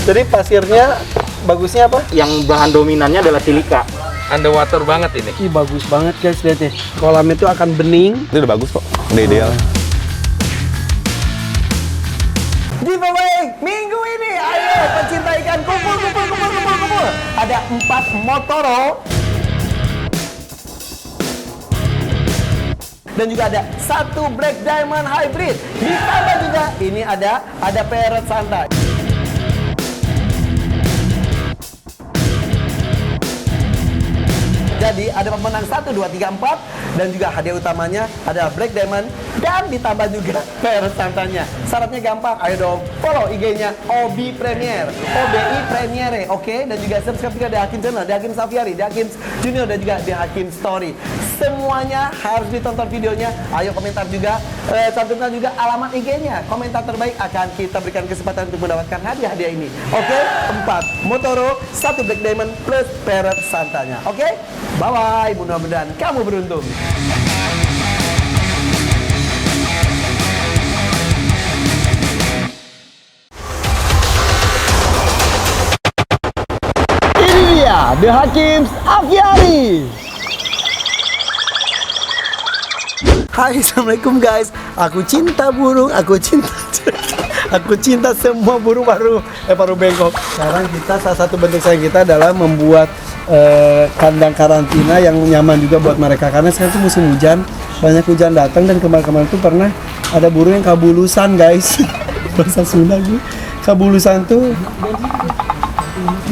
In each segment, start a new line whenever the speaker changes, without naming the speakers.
Jadi pasirnya bagusnya apa?
Yang bahan dominannya adalah silika.
Underwater banget ini.
Ih, bagus banget guys, lihat deh. Kolam itu akan bening.
Itu udah bagus kok, udah ideal.
Giveaway minggu ini, ayo pencinta ikan kumpul. Ada 4 Motoro. Dan juga ada 1 Black Diamond Hybrid. Ditambah juga ini ada parrot santai. Jadi ada pemenang 1, 2, 3, 4 dan juga hadiah utamanya adalah Black Diamond dan ditambah juga parrot santainya. Syaratnya gampang, ayo dong follow IG-nya OBI Premier, OBI Premiere, oke? Dan juga subscribe juga di Hakim Channel, di Hakim Safiari, di Hakim Junior dan juga di Hakim Story. Semuanya harus ditonton videonya. Ayo komentar juga, cantumkan juga alamat IG-nya. Komentar terbaik akan kita berikan kesempatan untuk mendapatkan hadiah-hadiah ini. Oke? 4 Motoro, 1 Black Diamond plus parrot santainya. Oke? Bye-bye, mudah-mudahan kamu beruntung. Ini dia, The Hakims Aviary. Hai, assalamualaikum guys. Aku cinta burung, aku cinta semua burung paruh bengkok. Sekarang kita salah satu bentuk sayang kita adalah membuat kandang karantina yang nyaman juga buat mereka, karena sekarang itu musim hujan, banyak hujan datang, dan kemarin-kemarin tuh pernah ada burung yang kabulusan guys. Bahasa Sunda gue, kabulusan tuh,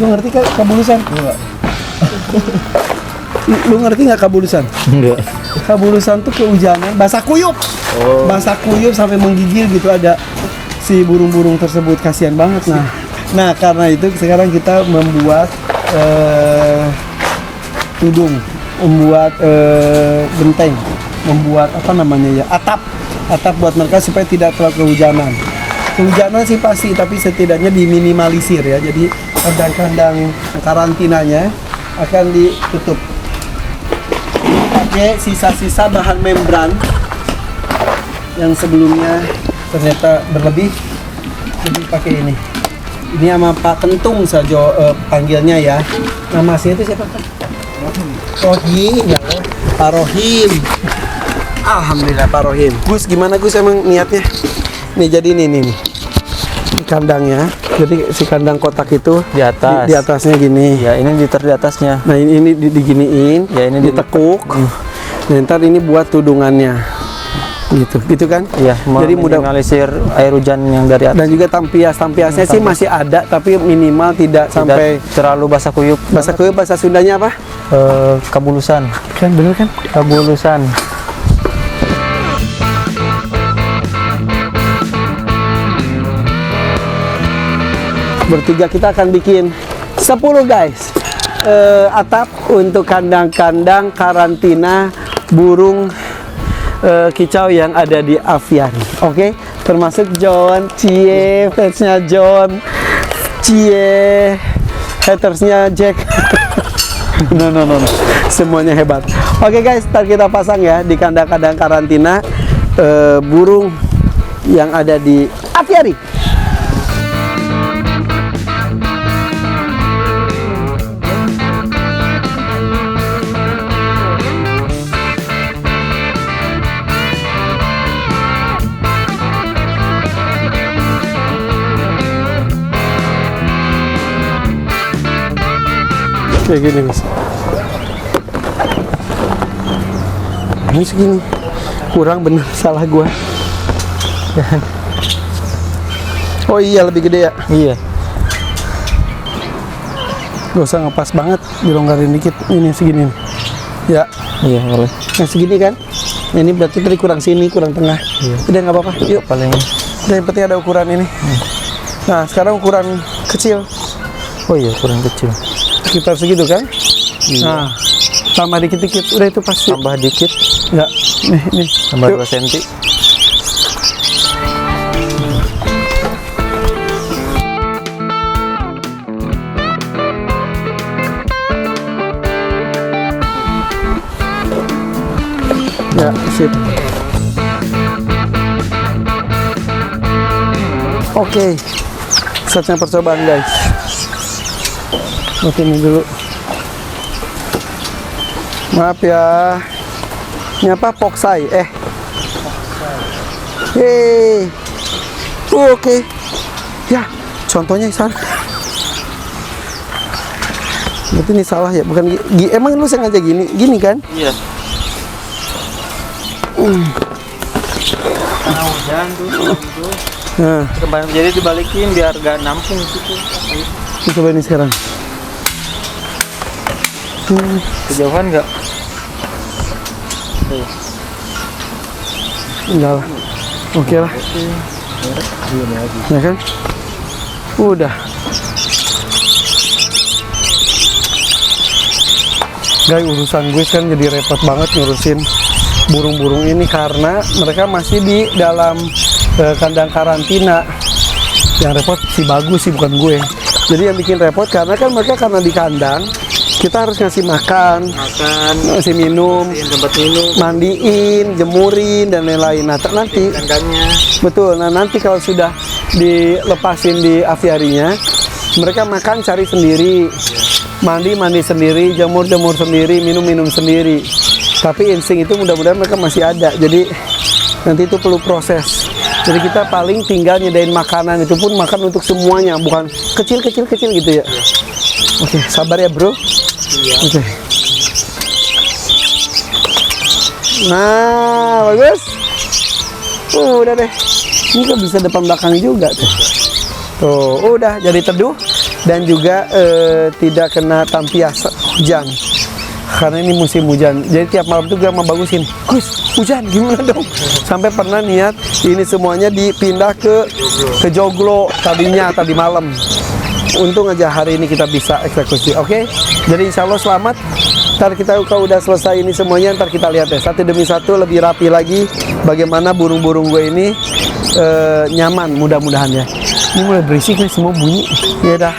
lu ngerti kan kabulusan? Enggak. Lu ngerti nggak kabulusan?
Enggak.
Kabulusan tuh kehujanan, basah kuyup. Basah kuyup sampai menggigil gitu, ada si burung-burung tersebut, kasihan banget. Nah karena itu sekarang kita membuat tudung, membuat genteng, membuat apa namanya ya, atap buat mereka supaya tidak terlalu kehujanan sih pasti, tapi setidaknya diminimalisir ya. Jadi kandang-kandang karantinanya akan ditutup pakai sisa-sisa bahan membran yang sebelumnya ternyata berlebih, jadi pakai ini sama Pak Kentung saja panggilnya ya. Nama aslinya itu siapa Pak? Rohim ya, Pak Rohim. Alhamdulillah Pak Rohim. Gus, gimana Gus emang niatnya? Nih jadi ini kandangnya. Jadi si kandang kotak itu
Di atas.
di atasnya gini.
Ya, ini ditaruh di atasnya.
Nah ini diginiin.
Ya, ini
ditekuk. Nah, ntar ini buat tudungannya. Gitu kan?
Iya,
jadi mudah
minimalisir air hujan yang dari atas.
Dan juga tampiasnya sih masih ada, tapi minimal tidak sampai
terlalu basah kuyup.
Bahasa Sundanya apa?
Kabulusan.
Kan bener kan?
Kabulusan.
Bertiga kita akan bikin 10 guys atap untuk kandang-kandang karantina burung kicau yang ada di aviary. Oke? Termasuk John, Cie, fansnya John, Cie, hatersnya Jack. No. Semuanya hebat. Oke guys, ntar kita pasang ya di kandang-kandang karantina burung yang ada di aviary. Kayak gini guys. Ini segini. Kurang bener, salah gua. Oh iya, lebih gede ya?
Iya.
Gak usah ngepas banget, dilonggarin dikit. Ini segini. Ya.
Iya, boleh.
Nah segini kan? Ini berarti tadi kurang sini, kurang tengah.
Iya.
Udah nggak apa-apa. Yuk.
Paling.
Udah, yang penting ada ukuran ini. Nah sekarang ukuran kecil.
Oh iya, kurang kecil.
Sekitar segitu kan?
Iya.
Nah, tambah dikit-dikit. Udah itu pasti.
Tambah dikit.
Enggak. Nih.
Tambah
Yuk.
2 cm.
Ya, sip. Oke. Saatnya percobaan guys. Oke, ini dulu. Maaf ya. Ini apa? Poksai. Yeay. Oke. Ya, contohnya di sana. Berarti ini salah ya, bukan emang lu sengaja gini kan?
Iya. Hujan tuh.
Nah,
Kembali jadi dibalikin biar gak nampung gitu.
ini coba ini sekarang.
Kejauhan nggak?
Enggak lah. Oke lah. Ya kan? Udah. Guys, urusan gue kan jadi repot banget ngurusin burung-burung ini karena mereka masih di dalam kandang karantina. Yang repot si Bagus sih, bukan gue. Jadi yang bikin repot karena kan mereka karena di kandang, kita harus ngasih makan, ngasih minum,
Tempat minum,
mandiin, jemurin dan lain-lain. Nah, nanti
kandangnya.
betul. Nah, nanti kalau sudah dilepasin di aviarinya, mereka makan cari sendiri, mandi sendiri, jamur sendiri, minum sendiri. Tapi insting itu mudah-mudahan mereka masih ada. Jadi nanti itu perlu proses. Jadi kita paling tinggal nyedain makanan, itu pun makan untuk semuanya, bukan kecil gitu ya. Oke, sabar ya bro. Oke. Nah, bagus. Udah deh. Ini kan bisa depan belakang juga tuh. Tuh, udah jadi teduh dan juga tidak kena tampias hujan. Karena ini musim hujan. Jadi tiap malam tuh gue sama Bagusin, Gus, hujan gimana dong? Sampai pernah niat ini semuanya dipindah ke joglo tadinya tadi malam. Untung aja hari ini kita bisa eksekusi. Oke? Jadi insya Allah selamat. Ntar kita kalau udah selesai ini semuanya, ntar kita lihat ya satu demi satu lebih rapi lagi bagaimana burung-burung gue ini nyaman mudah-mudahan ya. Ini mulai berisik nih, semua bunyi. Ya dah.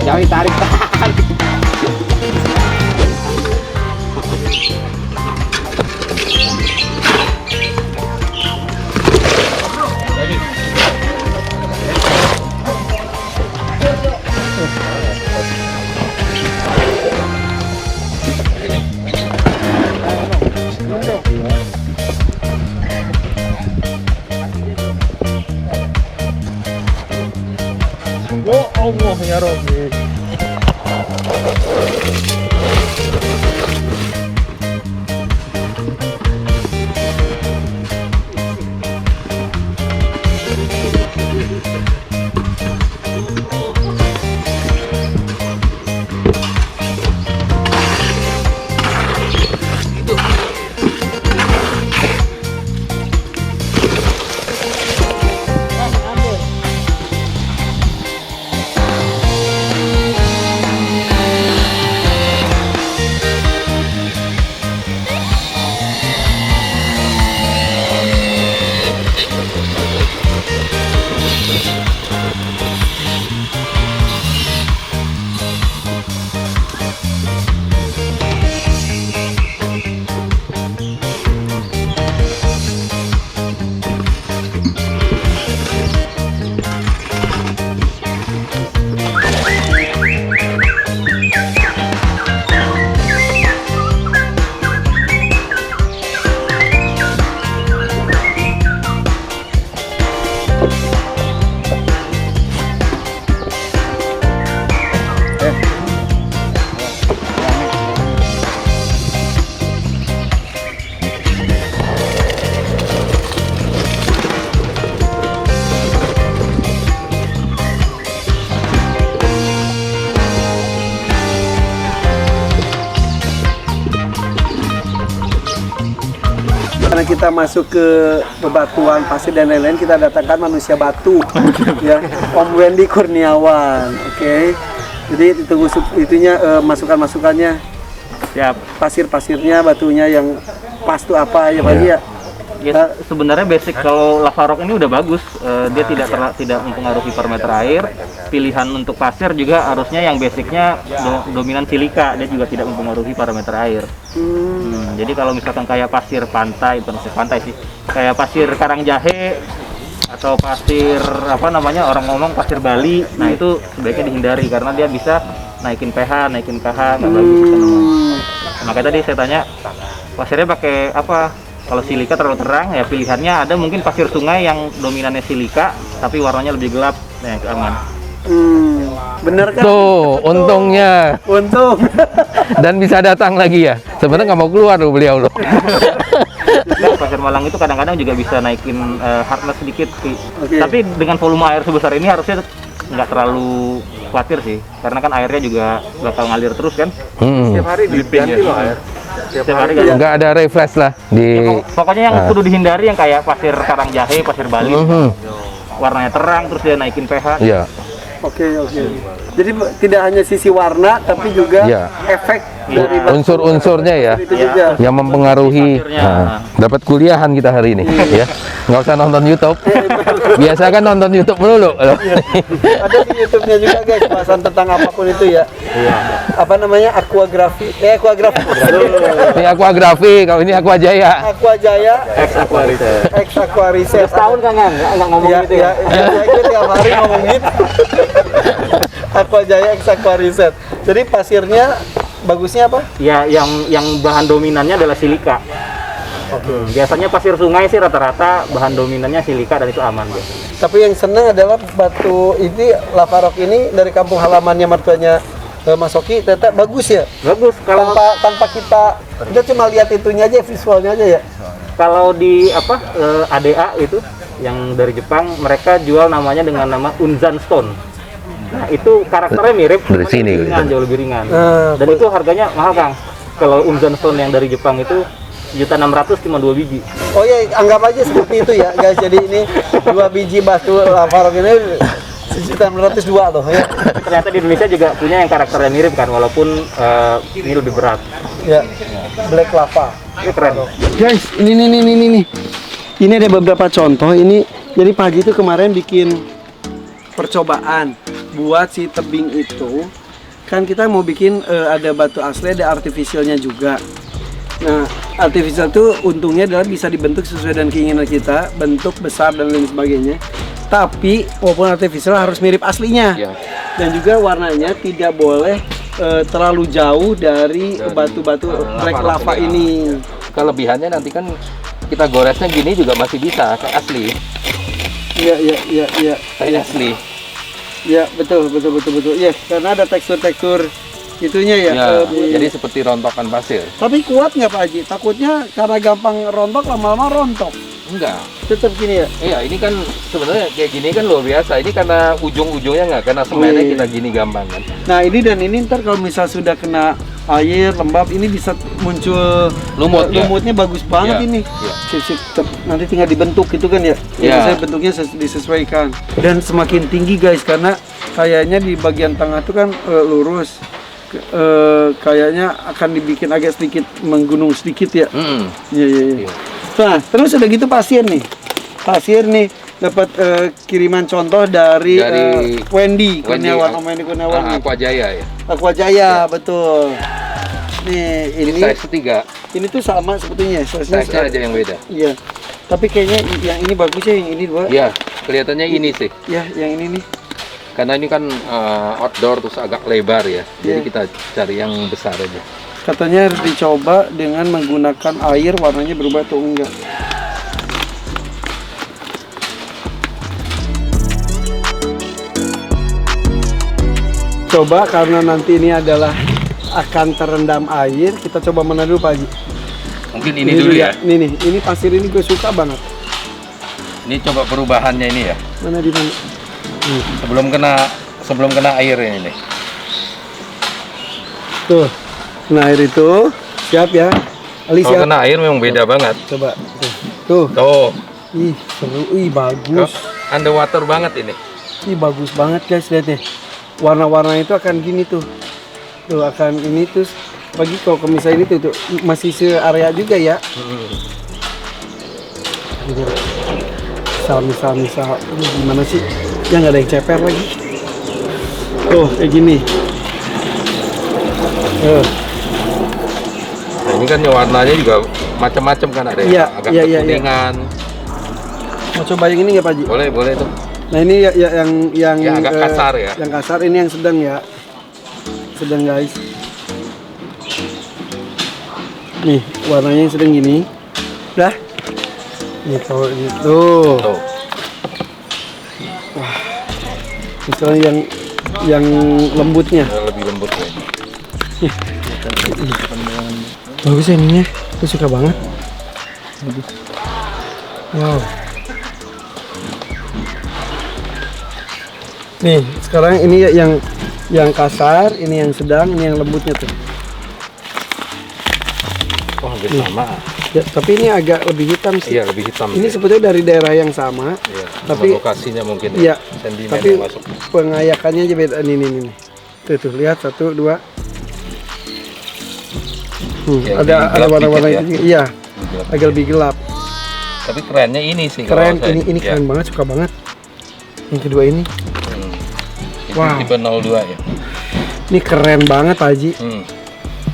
Jangan tarik.
Oh Allah ya Rabbi.
Karena kita masuk ke bebatuan pasir dan lain-lain, kita datangkan manusia batu, ya, Om Wendy Kurniawan, oke. Jadi ditunggu itunya masukan-masukannya,
Siap.
pasir-pasirnya, batunya yang pas tuh apa ya Pak Haji ya?
Ya, sebenarnya basic kalau lava rock ini udah bagus. Dia tidak mempengaruhi parameter air. Pilihan untuk pasir juga harusnya yang basicnya dominan silika. Dia juga tidak mempengaruhi parameter air. Jadi kalau misalkan kayak pasir pantai, bukan pasir pantai sih, kayak pasir Karangjahe atau pasir apa namanya, orang ngomong pasir Bali, nah itu sebaiknya dihindari karena dia bisa naikin pH, naikin KH, nggak bagus. Makanya tadi saya tanya pasirnya pakai apa? Kalau silika terlalu terang, ya pilihannya ada mungkin pasir sungai yang dominannya silika, tapi warnanya lebih gelap, nah itu aman.
Bener kan?
Tuh, untungnya.
Untung.
Dan bisa datang lagi ya. Sebenarnya nggak mau keluar loh beliau loh.
Nah, pasir Malang itu kadang-kadang juga bisa naikin hardness sedikit sih.
Oke.
Tapi dengan volume air sebesar ini harusnya nggak terlalu khawatir sih, karena kan airnya juga bakal ngalir terus kan.
Setiap
hari diganti loh air. Setiap hari kan.
Nggak ada refresh lah di.
Pokoknya yang kudu dihindari yang kayak pasir Karangjahe, pasir Bali, warnanya terang terus dia naikin pH.
Iya.
Oke. Jadi tidak hanya sisi warna, tapi juga
Iya.
efek
Iya.
dari
Unsur-unsurnya ya.
itu juga.
Yang mempengaruhi.
Pasirnya.
Nah, dapat kuliahan kita hari ini ya. Nggak usah nonton YouTube. Biasa kan nonton YouTube melulu.
Ada di YouTube-nya juga guys, bahasan tentang apapun itu ya.
Iya.
Apa namanya? Aquagrafi.
Ini Aquagrafi, kalau ini Aquajaya.
Aquajaya
Ex Aquariset.
X Aquariset.
Setahun kan nggak ngomong
Ya,
gitu ya.
gue tiap hari ngomong gitu. Aquajaya X Aquariset. Jadi pasirnya bagusnya apa?
Ya, yang bahan dominannya adalah silika. Biasanya pasir sungai sih rata-rata bahan dominannya silika dan itu aman.
Tapi yang senang adalah batu ini, lava rock ini dari kampung halamannya mertuanya Mas Oki, ternyata bagus ya.
Bagus kalau
Tanpa kita cuma lihat itunya aja, visualnya aja ya.
kalau di apa ADA itu yang dari Jepang, mereka jual namanya dengan nama Unzan Stone. Nah, itu karakternya mirip,
Dari
cuman
sini
ringan,
gitu.
jauh lebih ringan.
Nah,
Dan itu harganya mahal, Kang. Kalau Unzan Stone yang dari Jepang itu 1.600.000 cuma 2 biji.
Oh ya, anggap aja seperti itu ya guys. Jadi ini 2 biji batu lava rock ini 1.602 tuh ya.
Ternyata di Indonesia juga punya yang karakternya mirip kan, walaupun ini lebih berat.
Ya, black lava.
Ini keren.
Guys, ini. Ini ada beberapa contoh. Ini jadi Pak Haji itu kemarin bikin percobaan buat si tebing itu, kan kita mau bikin ada batu asli, ada artificialnya juga. Nah, artificial itu untungnya adalah bisa dibentuk sesuai dengan keinginan kita, bentuk besar dan lain sebagainya. Tapi walaupun artificial harus mirip aslinya.
Ya.
Dan juga warnanya tidak boleh terlalu jauh dari batu-batu black lava ini.
Kelebihannya nanti kan kita goresnya gini juga masih bisa kayak asli.
Iya.
Kayak asli.
Ya, betul. Ya, karena ada tekstur-tekstur itunya ya.
Ya, jadi seperti rontokan pasir.
Tapi kuat nggak Pak Haji? Takutnya karena gampang rontok, lama-lama rontok.
Enggak.
Tetap gini ya?
Iya, ini kan sebenarnya kayak gini kan luar biasa. Ini karena ujung-ujungnya nggak kena semennya
Iya.
kita gini gampang kan.
Nah, ini dan ini ntar kalau misal sudah kena air, lembab, ini bisa muncul
Lumut, ya?
lumutnya bagus banget
Iya,
ini.
iya.
Sip. Nanti tinggal dibentuk gitu kan ya?
Iya.
Saya bentuknya disesuaikan. Dan semakin tinggi guys, karena kayaknya di bagian tengah itu kan lurus. Kayaknya akan dibikin agak sedikit menggunung sedikit ya. Iya. Nah, terus udah gitu pasir nih dapat kiriman contoh dari Wendy Kurniawan, Om Wendy Kurniawan.
Aqua Jaya ya.
Aqua Jaya, betul. Nih, ini
size 3.
ini tuh sama sebetulnya,
Size-nya aja yang beda.
Iya. Tapi kayaknya yang ini bagus ya, yang ini dua.
Iya, kelihatannya ini sih.
Ya, yang ini nih.
Karena ini kan outdoor terus agak lebar ya. Jadi
Iya.
kita cari yang besar aja.
Katanya harus dicoba dengan menggunakan air, warnanya berubah atau enggak. Coba karena nanti ini adalah akan terendam air, kita coba mana dulu Pak Haji?
Mungkin ini dulu ya.
Ini pasir ini gue suka banget.
Ini coba perubahannya ini ya.
Mana di mana?
Sebelum kena air ini nih.
Tuh, kena air itu, siap ya. Ali
Kalau
siap.
kena air memang beda banget.
Coba. Tuh.
Tuh,
Ih, seru. Ih, bagus.
underwater banget ini.
Ih, bagus banget guys, lihat deh. Warna-warna itu akan gini tuh. Tuh akan ini tuh bagi kalau misalnya ini tuh masih se-area juga ya. Gitu. Misal. Ini gimana sih? Ya nggak ada yang ceper lagi. Tuh, kayak gini.
Nah, ini kan warnanya juga macam-macam kan, ada
Iya,
yang agak
iya.
kekuningan.
Mau coba yang ini nggak Pak Haji?
Boleh tuh.
Nah ini yang
agak kasar ya.
Yang kasar ini yang sedang ya. Sedang guys. Nih warnanya yang sedang gini. Udah. Nih kalau itu.
Tuh.
Misalnya yang lembutnya.
Lebih lembut ya.
Bagus ya ininya. Aku suka banget. Wow. Nih, sekarang ini yang kasar, ini yang sedang, ini yang lembutnya tuh.
Oh, hampir sama.
Ya, tapi ini agak lebih hitam sih.
Iya, lebih hitam.
Ini sebetulnya dari daerah yang sama,
Iya,
tapi
lokasinya mungkin
iya,
sentimen
tapi
yang masuk.
pengayakannya aja beda. Nih. Tuh, lihat 1, 2.
Ya,
ada
lebih gelap
warna-warna
dikit
itu juga. Iya, agak lebih gelap.
Tapi kerennya ini sih.
Keren,
kalau saya.
ini
Ya.
keren banget, suka banget. Yang kedua ini,
Itu
Wow.
tipe 02 ya.
ini keren banget Pak Haji.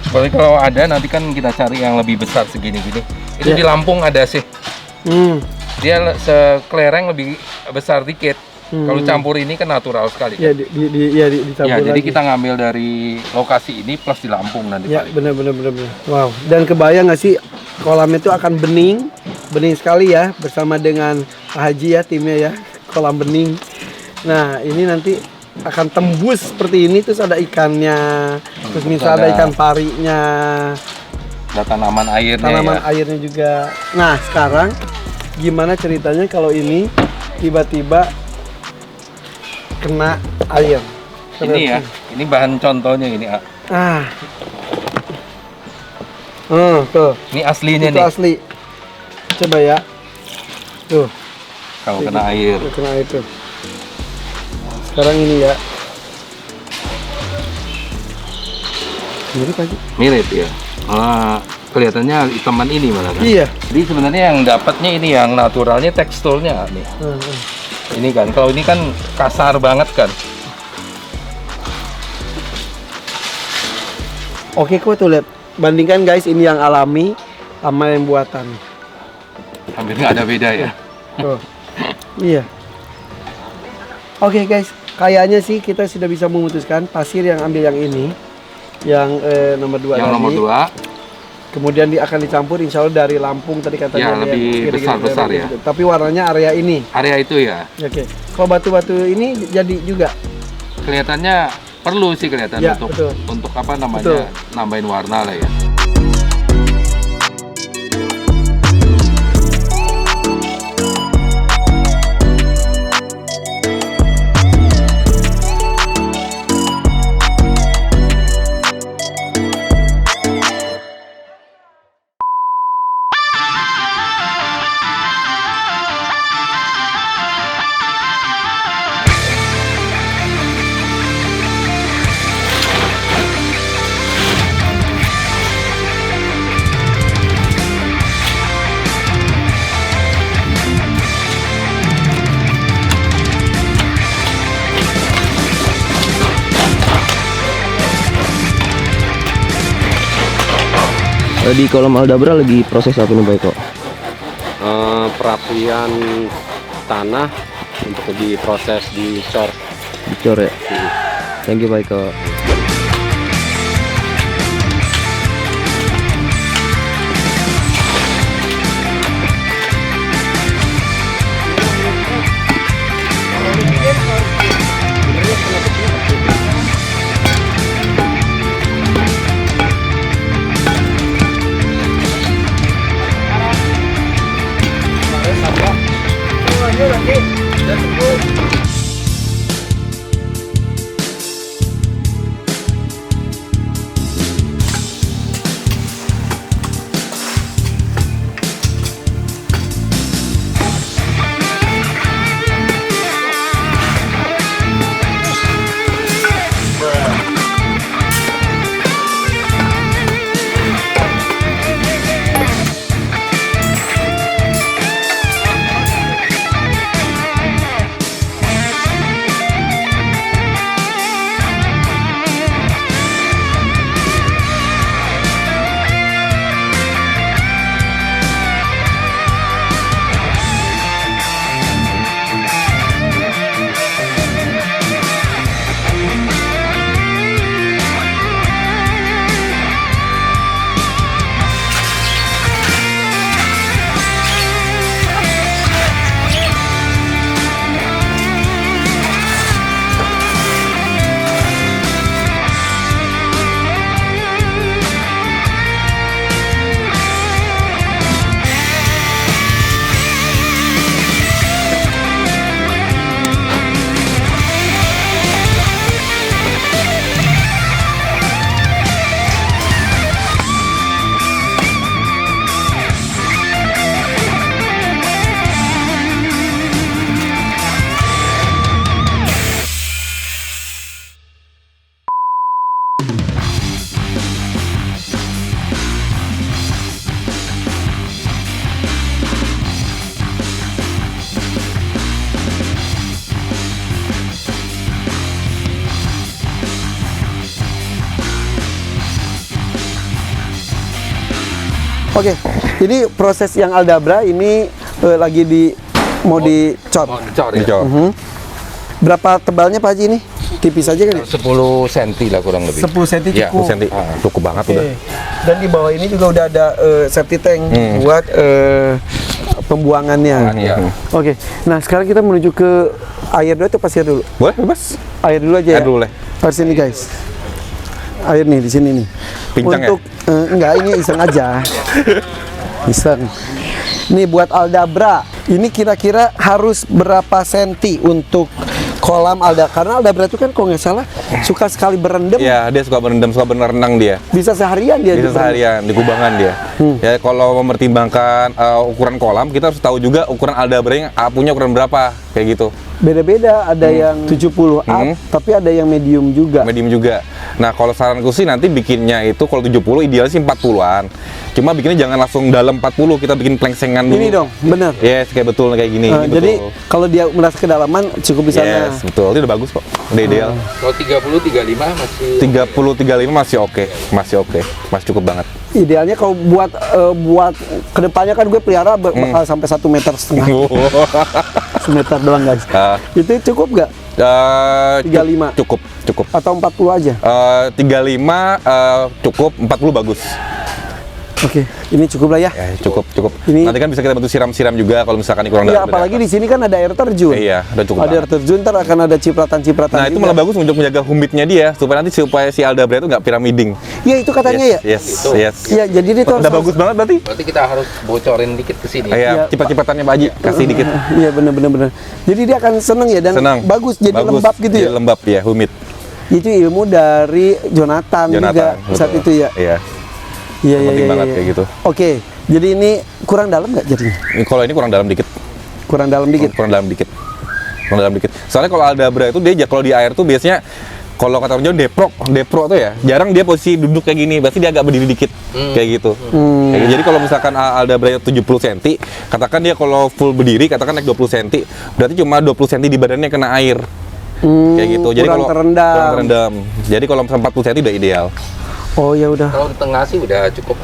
Boleh kalau ada nanti kan kita cari yang lebih besar segini-gini. Itu
Ya.
di Lampung ada sih. Dia sekelereng lebih besar dikit. Kalau campur ini kan natural sekali.
Ya,
Kan?
dicampur
Ya, jadi
lagi.
kita ngambil dari lokasi ini plus di Lampung nanti.
Ya,
paling.
benar. Wow. Dan kebayang nggak sih kolam itu akan bening sekali ya bersama dengan Pak Haji ya, timnya ya, kolam bening. Nah, ini nanti akan tembus seperti ini, terus ada ikannya, terus misal ada ikan parinya,
Ada tanaman airnya
tanaman
ya.
airnya juga. Nah, sekarang gimana ceritanya kalau ini tiba-tiba kena air?
Ini ya, ini bahan contohnya ini.
Tuh.
Ini aslinya
Itu
nih.
asli. Coba ya. Tuh,
Kalau kena air.
kena air tuh. Sekarang ini ya. Mirip aja.
Mirip ya. Kelihatannya hitaman ini malah kan.
Iya.
Jadi sebenarnya yang dapatnya ini yang naturalnya teksturnya nih. Ini kan, kalau ini kan kasar banget kan.
Oke kok tuh lihat. Bandingkan guys, ini yang alami sama yang buatan.
Hampir nggak ada beda ya.
Tuh. Iya. Oke guys, kayaknya sih kita sudah bisa memutuskan pasir yang ambil yang ini, yang nomor 2
Yang
tadi.
nomor 2.
Kemudian akan dicampur insya Allah dari Lampung tadi katanya.
Ya, lebih besar-besar ya.
Gitu. Tapi warnanya area ini.
Area itu ya.
Oke. Kalau batu-batu ini jadi juga.
Kelihatannya perlu sih kelihatan
Ya,
untuk
betul.
apa namanya?
Betul.
Nambahin warna lah ya.
Di kolam Aldabra lagi proses apa nih Pak Eko?
Perapian tanah untuk diproses dicor.
Dicor ya? Thank you Pak Eko.
Oke, ini proses yang Aldabra ini lagi mau dicor.
Mau dicor ya.
Berapa tebalnya Pak Haji ini? Tipis aja kan ya?
10 cm lah kurang lebih.
10 cm
Ya,
cukup.
10 cm. Cukup banget
Oke.
udah.
Dan di bawah ini juga udah ada safety tank buat pembuangannya.
Ya.
Oke, nah sekarang kita menuju ke air dulu atau pasir dulu?
Boleh, bebas.
Air dulu aja ya?
Air dulu, Le.
Harus ini guys. Air nih di sini nih.
Pincang ya?
Untuk enggak, ini iseng aja. Iseng. Ini buat Aldabra. Ini kira-kira harus berapa senti untuk kolam Aldabra? Karena Aldabra itu kan kalau nggak salah suka sekali berendam.
Ya, dia suka berendam, suka berenang dia.
Bisa seharian dia.
Bisa
di
seharian di kubangan dia. Ya, kalau mempertimbangkan ukuran kolam, kita harus tahu juga ukuran Aldabra yang punya ukuran berapa, kayak gitu.
beda-beda, ada yang 70 up, tapi ada yang medium juga.
Medium juga. Nah, kalau saranku sih nanti bikinnya itu kalau 70 idealnya sih 40-an. Cuma bikinnya jangan langsung dalam 40, kita bikin plengsengan dulu.
Ini dong, bener.
Yes, kayak betul kayak gini. Betul.
Jadi kalau dia merasa kedalaman cukup di sana.
Yes, betul. Itu udah bagus kok. Udah ideal.
Kalau 30-35 masih
30-35 masih oke. Masih oke. Masih cukup banget.
Idealnya kalau buat kedepannya kan gue pelihara bakal sampai 1,5 meter. 1 meter doang guys. Itu cukup nggak? 35
Cukup.
atau 40 aja?
35 cukup, 40 bagus.
Oke, ini cukup lah ya.
Ya, cukup.
Ini-
Nanti kan bisa kita bantu siram-siram juga kalau misalkan ini kurang
Iya,
dalam.
apalagi di sini kan ada air terjun.
Iya, udah cukup
Ada air
banget.
terjun, ntar akan ada cipratan-cipratan.
Nah, itu
juga.
malah bagus untuk menjaga humidnya dia supaya si Aldabra itu nggak piramiding.
Iya, itu katanya ya.
Yes.
Iya, jadi dia tuh
Udah bagus banget berarti.
berarti kita harus bocorin dikit ke sini.
Iya.
Iya, cipat-cipatannya Pak Haji kasih dikit.
Iya, bener. Jadi dia akan seneng ya dan
Senang.
bagus, jadi
Bagus.
lembab gitu
Jadi
ya.
lembab ya, humid.
Itu ilmu dari Jonathan juga saat
betul.
itu ya.
Iya.
Iya,
Penting banget kayak gitu.
Oke, jadi ini kurang dalam nggak jadinya?
Kalau ini kurang dalam dikit.
Kurang dalam dikit.
Kurang dalam dikit. Soalnya kalau Aldabra itu dia kalau di air tuh biasanya kalau kata orang Jawa depro tuh ya, jarang dia posisi duduk kayak gini, berarti dia agak berdiri dikit kayak gitu. Kayak gitu. Jadi kalau misalkan Aldabra 70 cm, katakan dia kalau full berdiri, katakan naik 20 cm, berarti cuma 20 cm di badannya kena air. Kayak gitu. Jadi
kurang
kalau
terendam.
kurang terendam. Jadi kalau misalnya 40 cm udah ideal.
Oh ya udah.
Kalau di tengah sih udah cukup.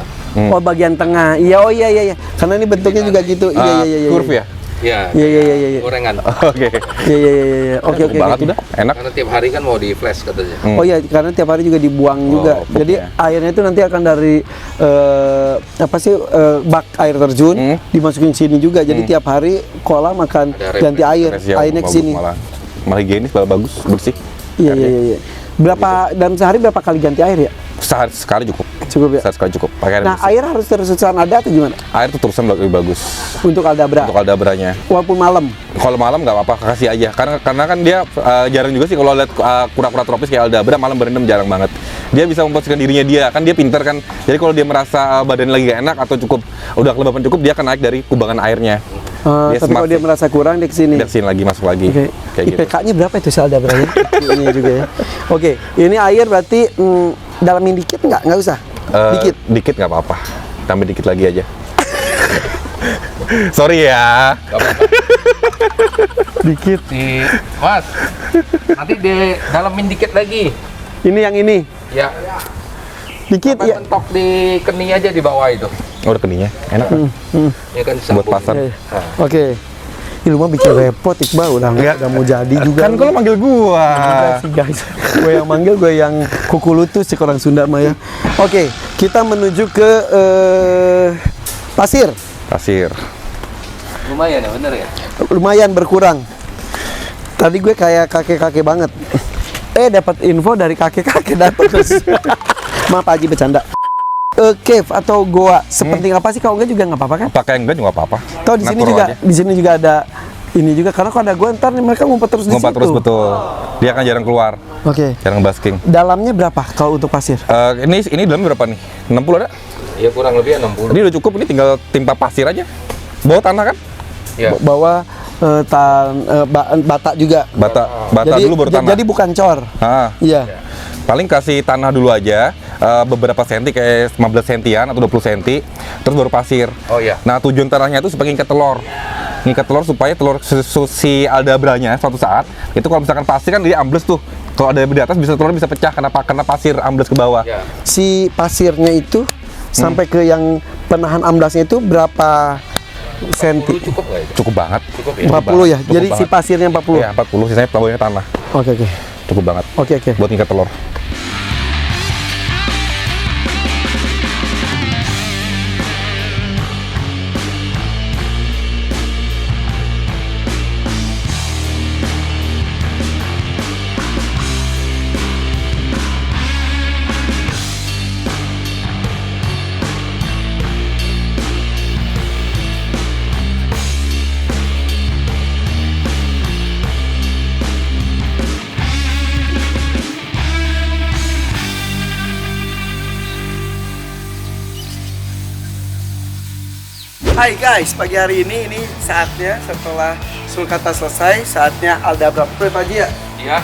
Oh bagian tengah. Iya, oh iya. Karena ini bentuknya juga gitu. Iya.
Curve ya?
Ya.
Iya.
Gorengan.
Oke.
Iya. Oke.
Cukup banget udah, enak.
Karena tiap hari kan mau di flash katanya.
Oh iya, karena tiap hari juga dibuang juga.
pupnya.
Jadi airnya itu nanti akan dari bak air terjun dimasukin sini juga. Jadi tiap hari kolam akan
Ada
ganti air,
Refreshnya
airnya ke
bagus
sini.
Malah higienis, malah bagus, bersih.
Iya. Berapa dalam sehari berapa kali ganti air ya?
Sehari sekali cukup.
Cukup ya.
Sehari sekali cukup. Pakai air
Nah,
bersih.
air harus terus-terusan ada atau gimana?
Air tuh terusan lebih bagus
Untuk Aldabra.
untuk Aldabranya.
Walaupun malam.
Kalau malam nggak apa-apa, kasih aja. Karena kan dia jarang juga sih kalau lihat kura-kura tropis kayak Aldabra malam berendam jarang banget. Dia bisa memposisikan dirinya dia, kan dia pinter kan. Jadi kalau dia merasa badan lagi gak enak atau udah kelembapan cukup, dia akan naik dari kubangan airnya. Dia
Tapi
smart
kalau dia
sih.
merasa kurang dia kesini.
Dari sini lagi masuk lagi.
Oke.
Kayak gitu.
IPK-nya berapa itu Aldabra ya? Ini juga ya. Oke, ini air berarti dalamin dikit nggak? Nggak usah. Dikit.
Dikit nggak apa-apa. Tambah dikit lagi aja. Sorry ya.
Dikit.
Mas, nanti dalamin dikit lagi.
Ini yang ini.
Ya.
Dikit
Sampai
ya.
mentok di kening aja di bawah itu.
Oh, udah keningnya. Enak kan?
Ya kan
Buat pasar.
Iya. Oke. Ini rumah bikin repot Iqbal udah mau jadi juga.
Kan kalau manggil gua.
Enggak sih guys. Gue yang manggil, gue yang kuku lutut sih orang Sunda mah ya. Oke, kita menuju ke pasir.
Pasir.
Lumayan ya, bener ya?
Lumayan berkurang. Tadi gue kayak kakek-kakek banget. Dapat info dari kakek-kakek dapat terus. Maaf Haji bercanda. Cave atau goa sepenting apa sih? Kalau enggak juga nggak apa-apa kan?
Pakai enggak juga nggak apa-apa.
Tahu di sini
Natural
juga,
aja.
di sini juga ada ini juga karena kalau ada gua ntar nih mereka ngumpet terus di
Ngumpat
situ.
terus betul. Dia kan jarang keluar,
Oke.
jarang basking.
Dalamnya berapa kalau untuk pasir?
Ini dalam berapa nih? 60 ada?
Ya kurang lebih 60.
Ini udah cukup, ini tinggal timpa pasir aja. Bawa tanah kan?
Ya.
Bawa bata juga.
Bata
Jadi,
dulu baru tanah.
jadi bukan cor. Iya.
Paling kasih tanah dulu aja, beberapa senti kayak 15 sentian atau 20 senti, terus baru pasir.
Oh iya.
Nah tujuan tanahnya itu sebagai ngikat telur. Ngikat telur supaya telur si Aldabranya suatu saat, itu kalau misalkan pasir kan dia ambles tuh. Kalau ada di atas bisa telur bisa pecah karena pasir ambles ke bawah.
Ya.
Si pasirnya itu sampai ke yang penahan amblasnya itu berapa senti?
Cukup nggak itu?
Cukup banget.
Cukup ya?
40 ya.
Cukup
Jadi si
banget.
pasirnya 40.
Iya 40, sisanya bawahnya tanah.
Oke.
Cukup banget.
Oke.
Buat ngikat telur.
Hai guys, pagi hari ini saatnya setelah sulcata selesai, saatnya Aldabra Pro Pak Haji ya?
Iya.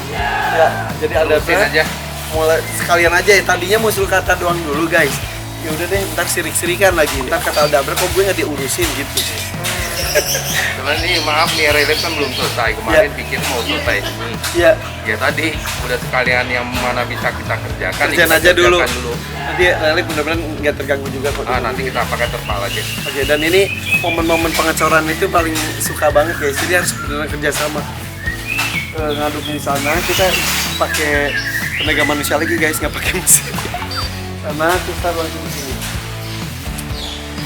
Ya, jadi
Terusin
Aldabra
aja.
mulai sekalian aja ya. Tadinya mau sulcata doang dulu guys. Ya udah deh, ntar sirik-sirikan lagi. Ntar kata Aldabra kok gue nggak diurusin gitu.
Cuman nih maaf nih relief kan belum selesai. Kemarin bikin mau selesai.
Iya,
Ya tadi udah sekalian yang mana bisa kita kerjakan.
kerjaan
kita
aja dulu.
kerjakan dulu.
Nanti relief bener-bener nggak terganggu juga kok.
Nanti kita pakai terpal aja.
Oke, dan ini momen-momen pengecoran itu paling suka banget guys. Jadi harus benar-benar kerjasama. Ngaduk di sana kita pakai tenaga manusia lagi guys, nggak pakai mesin. Karena kita langsung di sini.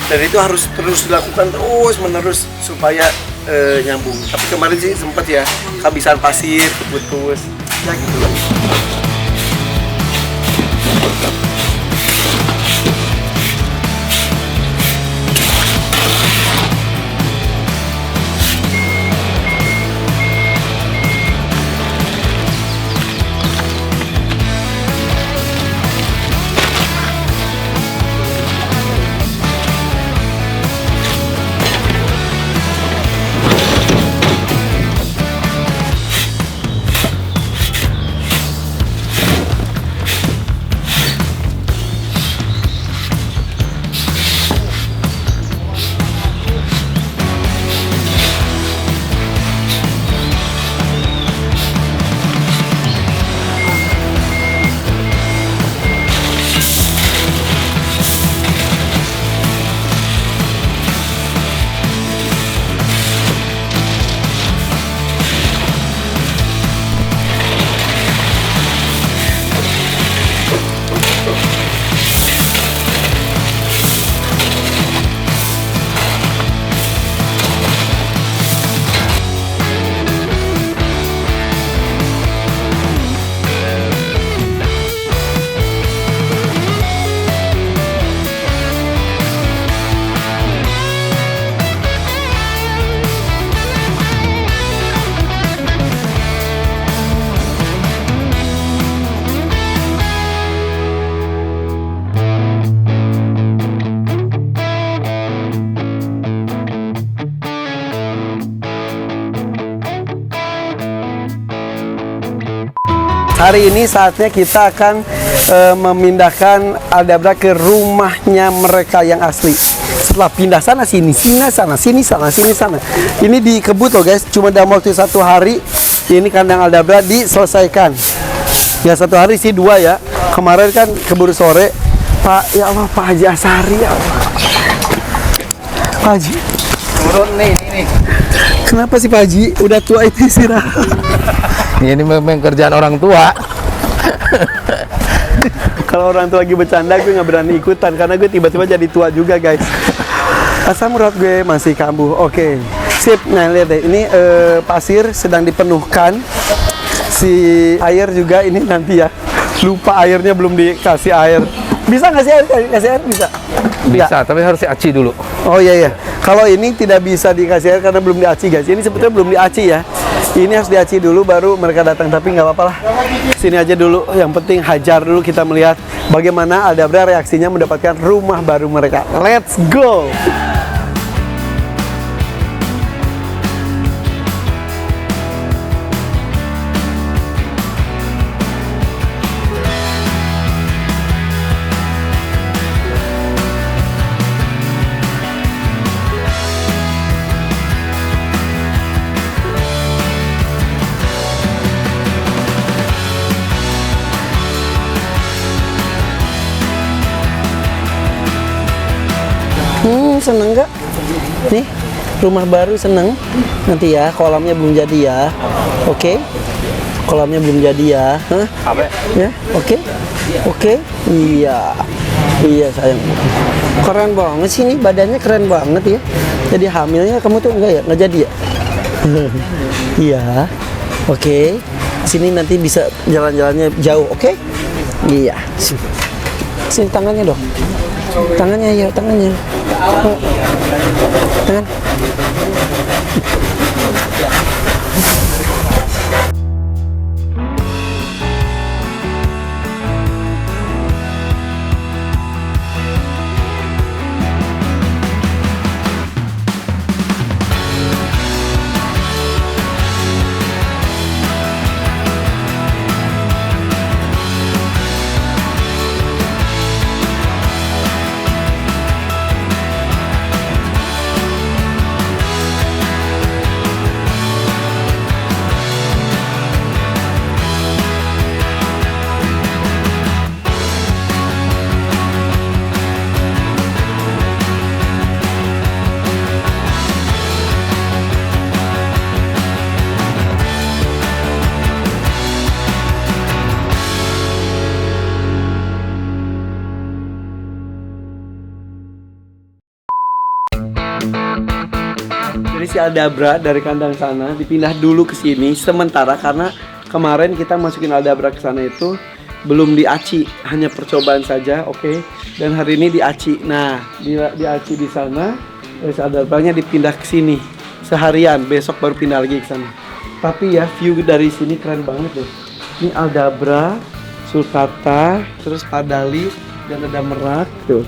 Dan itu harus terus dilakukan terus menerus supaya nyambung. Tapi kemarin sih sempet ya kehabisan pasir, putus. Ya gitu lah. Hari ini saatnya kita akan memindahkan Aldabra ke rumahnya mereka yang asli. Setelah pindah sana sini, sini sana, sini sana, sini sana. Ini dikebut loh guys, cuma dalam waktu 1 hari ini kandang Aldabra diselesaikan. Ya 1 hari sih 2 ya. Kemarin kan keburu sore. Pak, ya Allah, Pak Haji Asari ya Allah. Pak Haji.
Turun nih, ini.
Kenapa sih Pak Haji? Udah tua itu istirahat.
Ini memang kerjaan orang tua.
Kalau orang tua lagi bercanda, gue nggak berani ikutan karena gue tiba-tiba jadi tua juga guys. Asam urat gue masih kambuh. Oke, sip. Nah lihat deh, ini pasir sedang dipenuhkan. Si air juga ini nanti ya. Lupa airnya belum dikasih air. Bisa nggak sih air? Kasih air bisa?
Bisa, tapi harus diaci dulu.
Oh iya iya. Kalau ini tidak bisa dikasih air karena belum diaci guys. Ini sebetulnya belum diaci ya. Ini harus diaci dulu baru mereka datang, tapi nggak apa-apa lah. Sini aja dulu. Yang penting hajar dulu, kita melihat bagaimana Aldabra reaksinya mendapatkan rumah baru mereka. Let's go. Seneng nggak? Nih, rumah baru seneng. Nanti ya, kolamnya belum jadi ya. Oke? Kolamnya belum jadi ya. Hah?
Apa?
Ya, oke? Oke? Iya. Iya sayang. Keren banget sih ini, badannya keren banget ya. Jadi hamilnya kamu tuh enggak ya? Nggak jadi ya? Iya. Oke. Sini nanti bisa jalan-jalannya jauh, oke? Iya. Sini tangannya dong. Tangannya ya, tangannya. Tangan. si Aldabra dari kandang sana dipindah dulu ke sini sementara karena kemarin kita masukin Aldabra ke sana itu belum diaci, hanya percobaan saja, oke. Dan hari ini diaci. Nah, diaci di sana, terus Aldabranya dipindah ke sini seharian, besok baru pindah lagi ke sana. Tapi ya view dari sini keren banget deh. Ini Aldabra, sulcata, terus padalis dan ada merak tuh.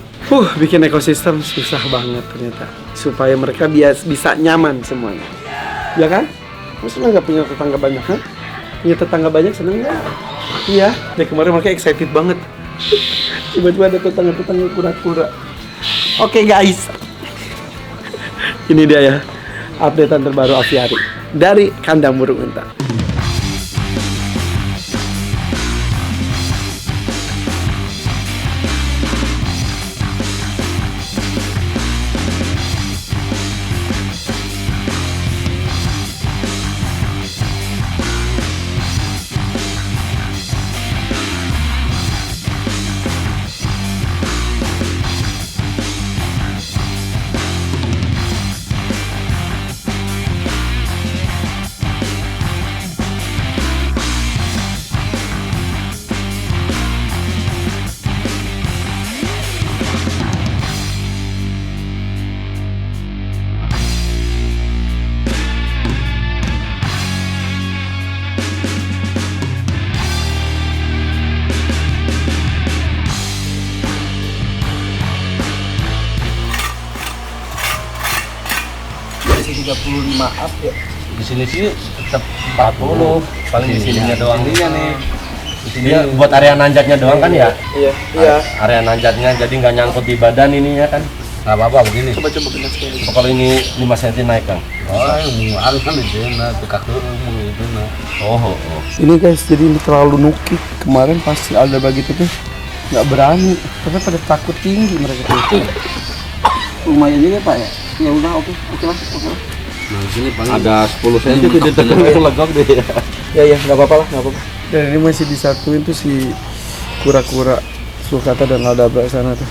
Bikin ekosistem susah banget ternyata supaya mereka bisa nyaman semuanya. Ya kan? Maksudnya nggak punya tetangga banyak kan? Punya tetangga banyak seneng nggak? Iya. Dari kemarin mereka excited banget. Tiba-tiba ada tetangga-tetangga kura-kura. Oke guys, ini dia ya updatean terbaru aviari dari kandang burung unta. Masih 35 up ya.
Di sini sih tetap 40, paling di sininya doang dia nih. Di sini buat area nanjatnya doang kan ya?
Iya.
Area nanjatnya jadi nggak nyangkut di badan ininya kan? Nggak apa-apa begini.
Coba kena sekali.
Kalau ini 5 cm naik kan?
harus kan itu nah tukar itu nah.
Oh.
Ini guys, jadi ini terlalu nukik. Kemarin pas ada begitu tuh nggak berani, karena pada takut tinggi mereka tuh. Lumayan juga Pak ya. Ya udah oke lah.
Nah, sini paling
Ada 10 cm di tengah itu legok deh ya.
Ya nggak apa-apa lah, nggak apa-apa. Dan ini masih disatuin tuh si kura-kura sulcata dan Aldabra sana tuh.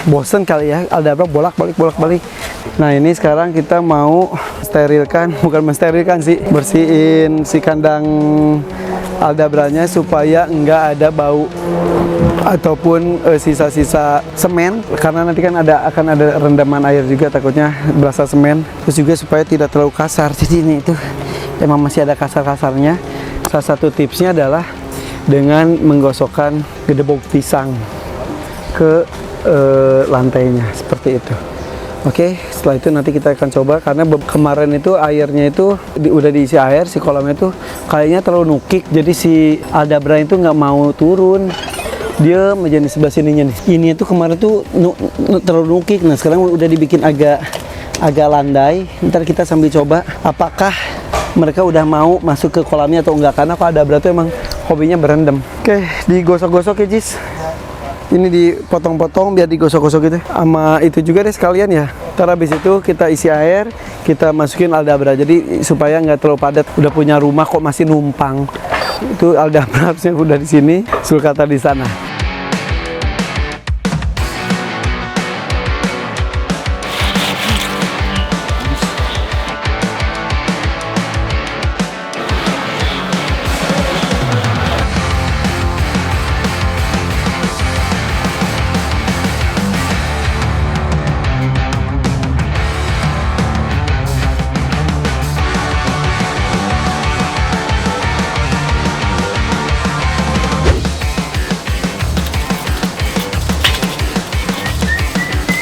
Bosen kali ya Aldabra bolak-balik. Nah ini sekarang kita mau sterilkan, bukan mensterilkan sih, bersihin si kandang Aldabranya supaya nggak ada bau ataupun sisa-sisa semen, karena nanti kan akan ada rendaman air juga, takutnya berasa semen. Terus juga supaya tidak terlalu kasar. Jadi ini itu emang masih ada kasar-kasarnya. Salah satu tipsnya adalah dengan menggosokkan gedebok pisang ke lantainya seperti itu. Oke, setelah itu nanti kita akan coba, karena kemarin itu airnya itu udah diisi air, si kolamnya itu kayaknya terlalu nukik, jadi si Aldabra itu nggak mau turun, dia aja di sebelah sininya nih. Ini tuh kemarin tuh terlalu nukik. Nah sekarang udah dibikin agak landai. Ntar kita sambil coba apakah mereka udah mau masuk ke kolamnya atau enggak, karena kalau Aldabra tuh emang hobinya berendam. Oke, digosok-gosok ya Jis. Ini dipotong-potong biar digosok-gosok gitu. Sama itu juga deh sekalian ya. Ntar habis itu kita isi air, kita masukin Aldabra. Jadi supaya nggak terlalu padat. Udah punya rumah kok masih numpang. Itu Aldabra harusnya udah di sini, sulcata di sana.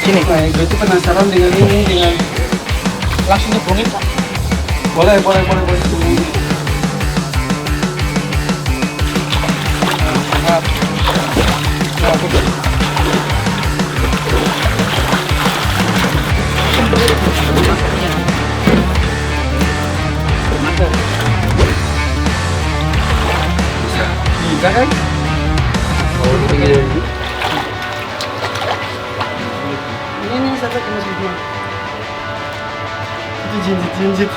Sini.
Nah, gue tuh penasaran dengan ini, dengan
Langsung nyemplungin Pak.
boleh. Bisa kan? Oh, di pinggir ini. Ini sampai ke masjidnya. Itu jinjit.